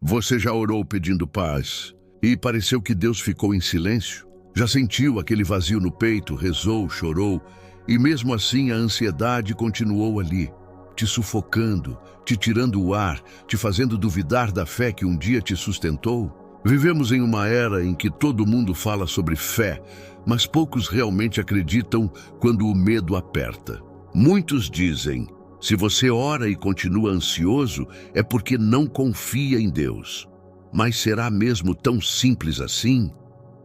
Você já orou pedindo paz e pareceu que Deus ficou em silêncio? Já sentiu aquele vazio no peito, rezou, chorou e mesmo assim a ansiedade continuou ali, te sufocando, te tirando o ar, te fazendo duvidar da fé que um dia te sustentou? Vivemos em uma era em que todo mundo fala sobre fé, mas poucos realmente acreditam quando o medo aperta. Muitos dizem: se você ora e continua ansioso, é porque não confia em Deus. Mas será mesmo tão simples assim?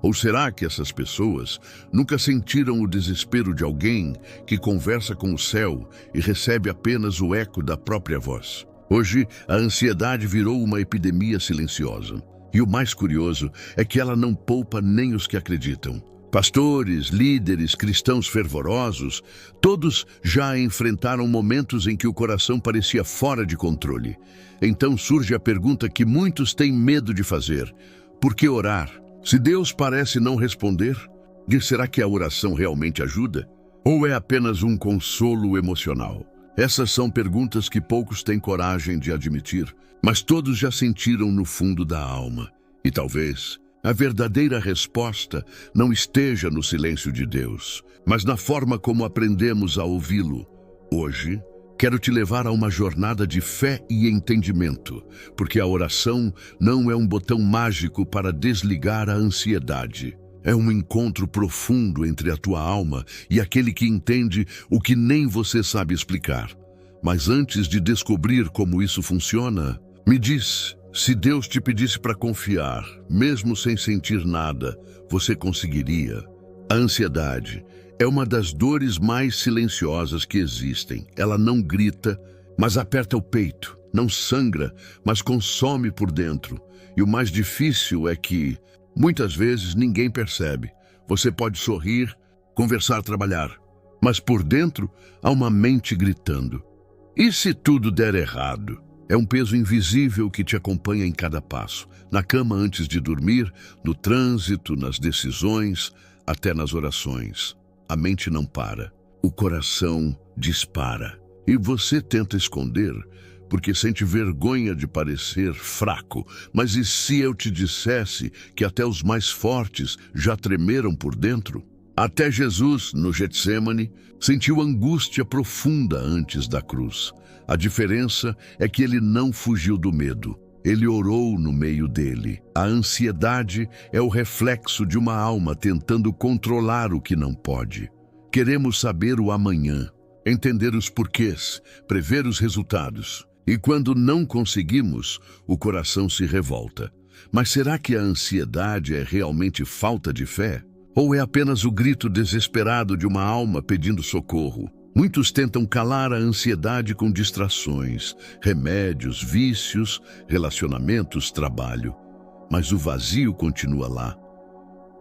Ou será que essas pessoas nunca sentiram o desespero de alguém que conversa com o céu e recebe apenas o eco da própria voz? Hoje, a ansiedade virou uma epidemia silenciosa. E o mais curioso é que ela não poupa nem os que acreditam. Pastores, líderes, cristãos fervorosos, todos já enfrentaram momentos em que o coração parecia fora de controle. Então surge a pergunta que muitos têm medo de fazer: por que orar? Se Deus parece não responder, será que a oração realmente ajuda? Ou é apenas um consolo emocional? Essas são perguntas que poucos têm coragem de admitir, mas todos já sentiram no fundo da alma. E talvez a verdadeira resposta não esteja no silêncio de Deus, mas na forma como aprendemos a ouvi-lo. Hoje, quero te levar a uma jornada de fé e entendimento, porque a oração não é um botão mágico para desligar a ansiedade. É um encontro profundo entre a tua alma e aquele que entende o que nem você sabe explicar. Mas antes de descobrir como isso funciona, me diz, se Deus te pedisse para confiar, mesmo sem sentir nada, você conseguiria? A ansiedade é uma das dores mais silenciosas que existem. Ela não grita, mas aperta o peito, não sangra, mas consome por dentro. E o mais difícil é que muitas vezes ninguém percebe. Você pode sorrir, conversar, trabalhar, mas por dentro há uma mente gritando. E se tudo der errado? É um peso invisível que te acompanha em cada passo. Na cama antes de dormir, no trânsito, nas decisões, até nas orações. A mente não para. O coração dispara. E você tenta esconder, porque sente vergonha de parecer fraco. Mas e se eu te dissesse que até os mais fortes já tremeram por dentro? Até Jesus, no Getsêmani, sentiu angústia profunda antes da cruz. A diferença é que ele não fugiu do medo. Ele orou no meio dele. A ansiedade é o reflexo de uma alma tentando controlar o que não pode. Queremos saber o amanhã, entender os porquês, prever os resultados. E quando não conseguimos, o coração se revolta. Mas será que a ansiedade é realmente falta de fé? Ou é apenas o grito desesperado de uma alma pedindo socorro? Muitos tentam calar a ansiedade com distrações, remédios, vícios, relacionamentos, trabalho. Mas o vazio continua lá.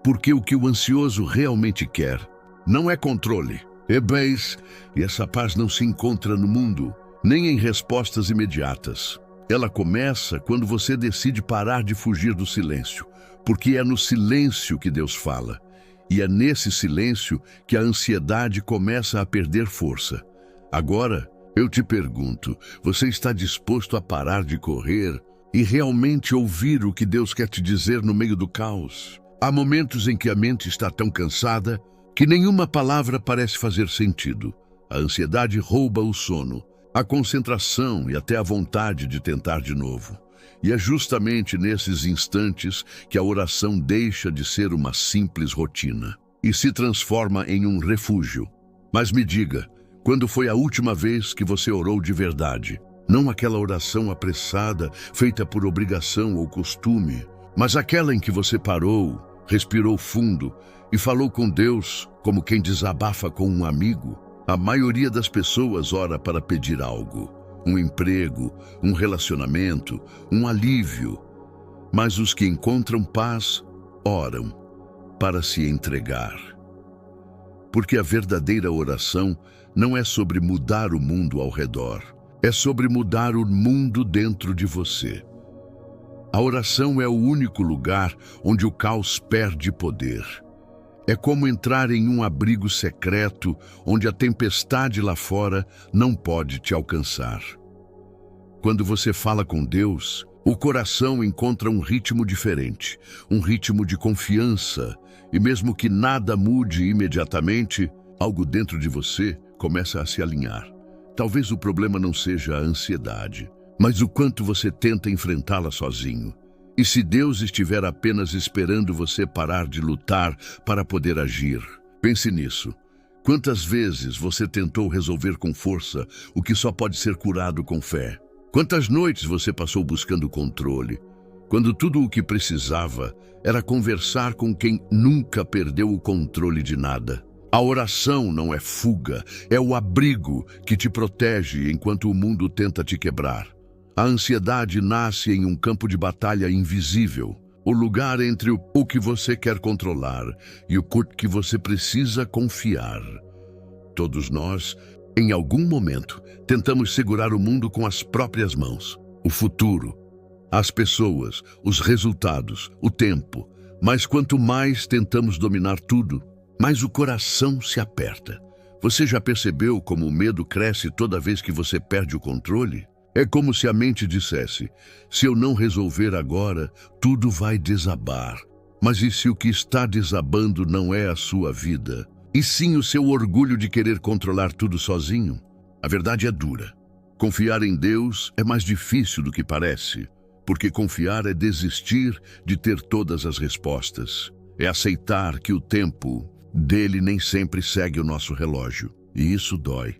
Porque o que o ansioso realmente quer não é controle, é paz. E essa paz não se encontra no mundo, nem em respostas imediatas. Ela começa quando você decide parar de fugir do silêncio, porque é no silêncio que Deus fala. E é nesse silêncio que a ansiedade começa a perder força. Agora, eu te pergunto, você está disposto a parar de correr e realmente ouvir o que Deus quer te dizer no meio do caos? Há momentos em que a mente está tão cansada que nenhuma palavra parece fazer sentido. A ansiedade rouba o sono, a concentração e até a vontade de tentar de novo. E é justamente nesses instantes que a oração deixa de ser uma simples rotina e se transforma em um refúgio. Mas me diga, quando foi a última vez que você orou de verdade? Não aquela oração apressada, feita por obrigação ou costume, mas aquela em que você parou, respirou fundo e falou com Deus como quem desabafa com um amigo. A maioria das pessoas ora para pedir algo. Um emprego, um relacionamento, um alívio. Mas os que encontram paz, oram para se entregar. Porque a verdadeira oração não é sobre mudar o mundo ao redor, é sobre mudar o mundo dentro de você. A oração é o único lugar onde o caos perde poder. É como entrar em um abrigo secreto onde a tempestade lá fora não pode te alcançar. Quando você fala com Deus, O coração encontra um ritmo diferente, um ritmo de confiança, e mesmo que nada mude imediatamente, algo dentro de você começa a se alinhar. Talvez o problema não seja a ansiedade, mas o quanto você tenta enfrentá-la sozinho. E se Deus estiver apenas esperando você parar de lutar para poder agir? Pense nisso. Quantas vezes você tentou resolver com força o que só pode ser curado com fé? Quantas noites você passou buscando controle, quando tudo o que precisava era conversar com quem nunca perdeu o controle de nada? A oração não é fuga, é o abrigo que te protege enquanto o mundo tenta te quebrar. A ansiedade nasce em um campo de batalha invisível, o lugar entre o que você quer controlar e o que você precisa confiar. Todos nós, em algum momento, tentamos segurar o mundo com as próprias mãos. O futuro, as pessoas, os resultados, o tempo. Mas quanto mais tentamos dominar tudo, mais o coração se aperta. Você já percebeu como o medo cresce toda vez que você perde o controle? É como se a mente dissesse: se eu não resolver agora, tudo vai desabar. Mas e se o que está desabando não é a sua vida, e sim o seu orgulho de querer controlar tudo sozinho? A verdade é dura. Confiar em Deus é mais difícil do que parece, porque confiar é desistir de ter todas as respostas. É aceitar que o tempo dele nem sempre segue o nosso relógio. E isso dói.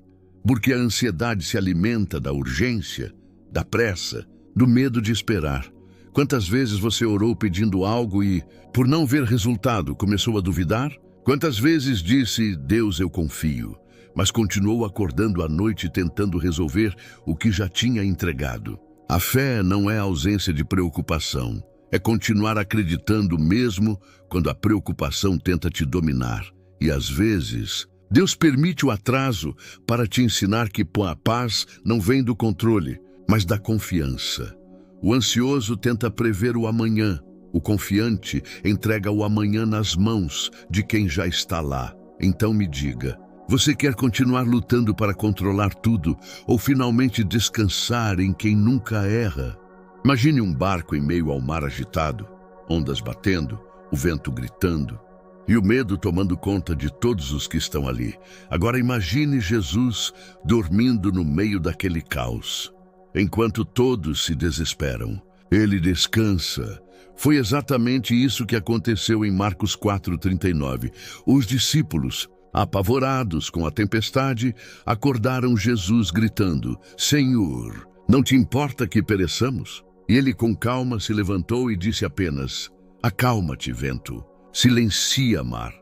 Porque a ansiedade se alimenta da urgência, da pressa, do medo de esperar. Quantas vezes você orou pedindo algo e, por não ver resultado, começou a duvidar? Quantas vezes disse: Deus, eu confio, mas continuou acordando à noite tentando resolver o que já tinha entregado? A fé não é a ausência de preocupação, é continuar acreditando mesmo quando a preocupação tenta te dominar. E às vezes, Deus permite o atraso para te ensinar que a paz não vem do controle, mas da confiança. O ansioso tenta prever o amanhã. O confiante entrega o amanhã nas mãos de quem já está lá. Então me diga, você quer continuar lutando para controlar tudo ou finalmente descansar em quem nunca erra? Imagine um barco em meio ao mar agitado, ondas batendo, o vento gritando e o medo tomando conta de todos os que estão ali. Agora imagine Jesus dormindo no meio daquele caos. Enquanto todos se desesperam, ele descansa. Foi exatamente isso que aconteceu em Marcos 4:39. Os discípulos, apavorados com a tempestade, acordaram Jesus gritando: Senhor, não te importa que pereçamos? E ele com calma se levantou e disse apenas: acalma-te, vento. Silencia, mar.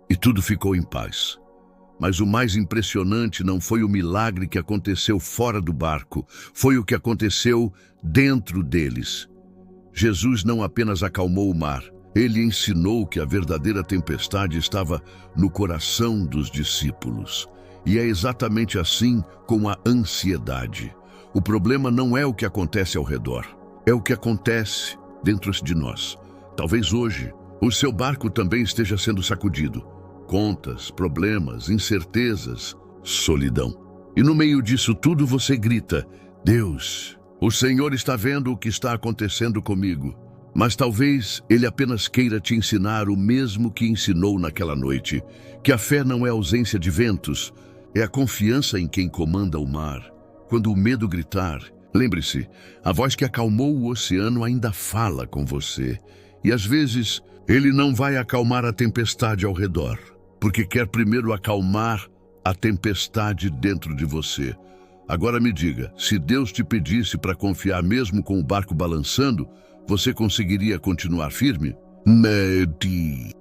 E tudo ficou em paz. Mas o mais impressionante não foi o milagre que aconteceu fora do barco, foi o que aconteceu dentro deles. Jesus não apenas acalmou o mar, ele ensinou que a verdadeira tempestade estava no coração dos discípulos. E é exatamente assim com a ansiedade. O problema não é o que acontece ao redor, é o que acontece dentro de nós. Talvez hoje o seu barco também esteja sendo sacudido. Contas, problemas, incertezas, solidão. E no meio disso tudo você grita: Deus, o Senhor está vendo o que está acontecendo comigo. Mas talvez Ele apenas queira te ensinar o mesmo que ensinou naquela noite, que a fé não é ausência de ventos, é a confiança em quem comanda o mar. Quando o medo gritar, lembre-se, a voz que acalmou o oceano ainda fala com você. E às vezes, Ele não vai acalmar a tempestade ao redor, porque quer primeiro acalmar a tempestade dentro de você. Agora me diga, se Deus te pedisse para confiar mesmo com o barco balançando, você conseguiria continuar firme? Mede.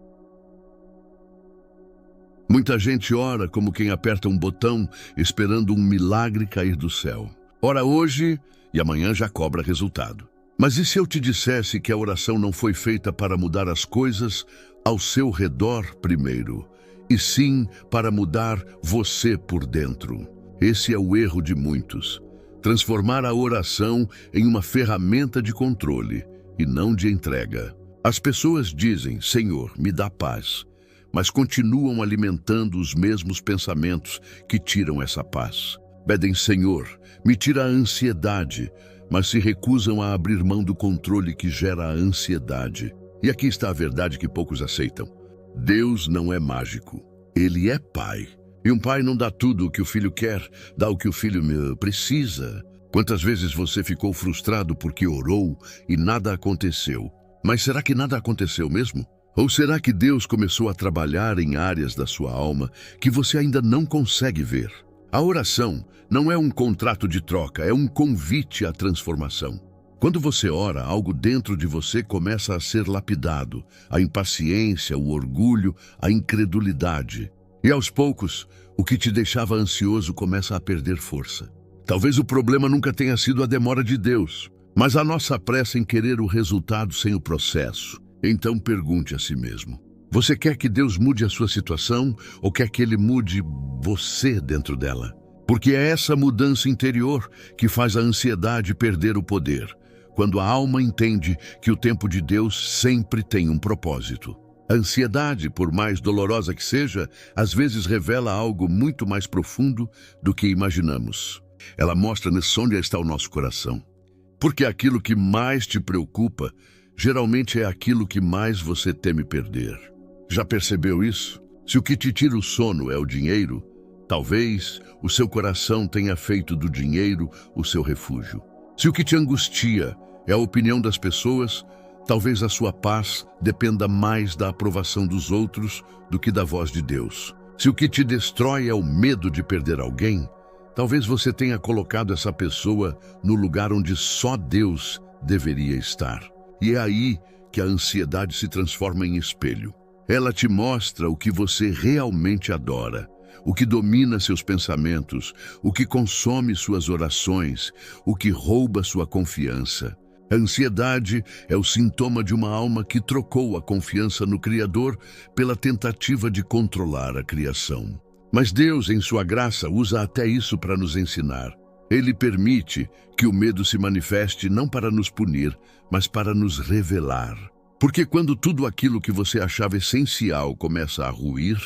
Muita gente ora como quem aperta um botão, esperando um milagre cair do céu. Ora hoje e amanhã já cobra resultado. Mas e se eu te dissesse que a oração não foi feita para mudar as coisas ao seu redor primeiro, e sim para mudar você por dentro? Esse é o erro de muitos. Transformar a oração em uma ferramenta de controle e não de entrega. As pessoas dizem: Senhor, me dá paz, mas continuam alimentando os mesmos pensamentos que tiram essa paz. Pedem: Senhor, me tira a ansiedade, mas se recusam a abrir mão do controle que gera a ansiedade. E aqui está a verdade que poucos aceitam. Deus não é mágico. Ele é pai. E um pai não dá tudo o que o filho quer, dá o que o filho precisa. Quantas vezes você ficou frustrado porque orou e nada aconteceu? Mas será que nada aconteceu mesmo? Ou será que Deus começou a trabalhar em áreas da sua alma que você ainda não consegue ver? A oração não é um contrato de troca, é um convite à transformação. Quando você ora, algo dentro de você começa a ser lapidado. A impaciência, o orgulho, a incredulidade. E aos poucos, o que te deixava ansioso começa a perder força. Talvez o problema nunca tenha sido a demora de Deus, mas a nossa pressa em querer o resultado sem o processo. Então pergunte a si mesmo: você quer que Deus mude a sua situação ou quer que Ele mude você dentro dela? Porque é essa mudança interior que faz a ansiedade perder o poder, quando a alma entende que o tempo de Deus sempre tem um propósito. A ansiedade, por mais dolorosa que seja, às vezes revela algo muito mais profundo do que imaginamos. Ela mostra-nos onde está o nosso coração. Porque aquilo que mais te preocupa, geralmente é aquilo que mais você teme perder. Já percebeu isso? Se o que te tira o sono é o dinheiro, talvez o seu coração tenha feito do dinheiro o seu refúgio. Se o que te angustia é a opinião das pessoas, talvez a sua paz dependa mais da aprovação dos outros do que da voz de Deus. Se o que te destrói é o medo de perder alguém, talvez você tenha colocado essa pessoa no lugar onde só Deus deveria estar. E é aí que a ansiedade se transforma em espelho. Ela te mostra o que você realmente adora, o que domina seus pensamentos, o que consome suas orações, o que rouba sua confiança. A ansiedade é o sintoma de uma alma que trocou a confiança no Criador pela tentativa de controlar a criação. Mas Deus, em sua graça, usa até isso para nos ensinar. Ele permite que o medo se manifeste não para nos punir, mas para nos revelar. Porque quando tudo aquilo que você achava essencial começa a ruir,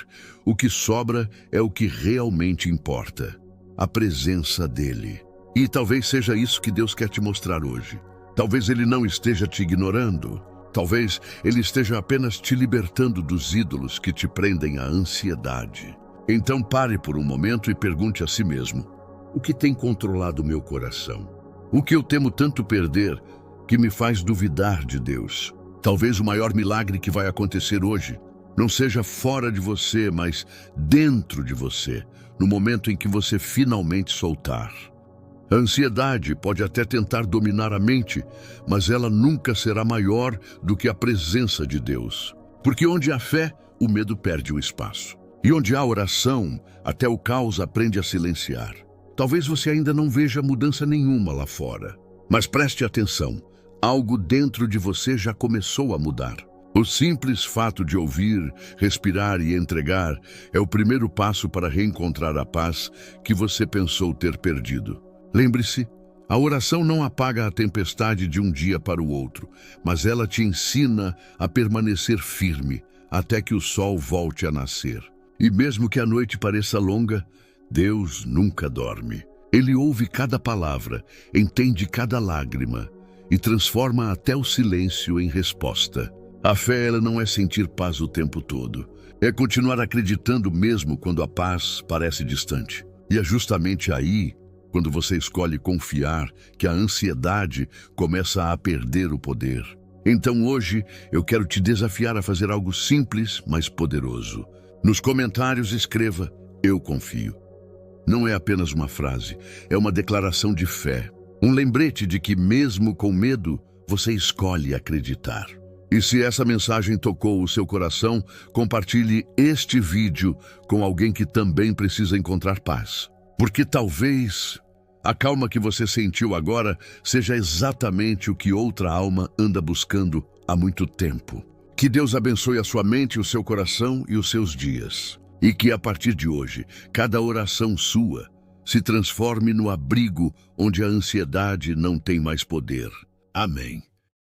o que sobra é o que realmente importa: a presença dele. E talvez seja isso que Deus quer te mostrar hoje. Talvez Ele não esteja te ignorando. Talvez Ele esteja apenas te libertando dos ídolos que te prendem à ansiedade. Então pare por um momento e pergunte a si mesmo: o que tem controlado meu coração? O que eu temo tanto perder que me faz duvidar de Deus? Talvez o maior milagre que vai acontecer hoje não seja fora de você, mas dentro de você, no momento em que você finalmente soltar. A ansiedade pode até tentar dominar a mente, mas ela nunca será maior do que a presença de Deus. Porque onde há fé, o medo perde o espaço. E onde há oração, até o caos aprende a silenciar. Talvez você ainda não veja mudança nenhuma lá fora, mas preste atenção. Algo dentro de você já começou a mudar. O simples fato de ouvir, respirar e entregar é o primeiro passo para reencontrar a paz que você pensou ter perdido. Lembre-se, a oração não apaga a tempestade de um dia para o outro, mas ela te ensina a permanecer firme até que o sol volte a nascer. E mesmo que a noite pareça longa, Deus nunca dorme. Ele ouve cada palavra, entende cada lágrima e transforma até o silêncio em resposta. A fé, ela não é sentir paz o tempo todo. É continuar acreditando mesmo quando a paz parece distante. E é justamente aí, quando você escolhe confiar, que a ansiedade começa a perder o poder. Então hoje eu quero te desafiar a fazer algo simples, mas poderoso. Nos comentários escreva: eu confio. Não é apenas uma frase, é uma declaração de fé. Um lembrete de que mesmo com medo, você escolhe acreditar. E se essa mensagem tocou o seu coração, compartilhe este vídeo com alguém que também precisa encontrar paz. Porque talvez a calma que você sentiu agora seja exatamente o que outra alma anda buscando há muito tempo. Que Deus abençoe a sua mente, o seu coração e os seus dias. E que a partir de hoje, cada oração sua se transforme no abrigo onde a ansiedade não tem mais poder. Amém.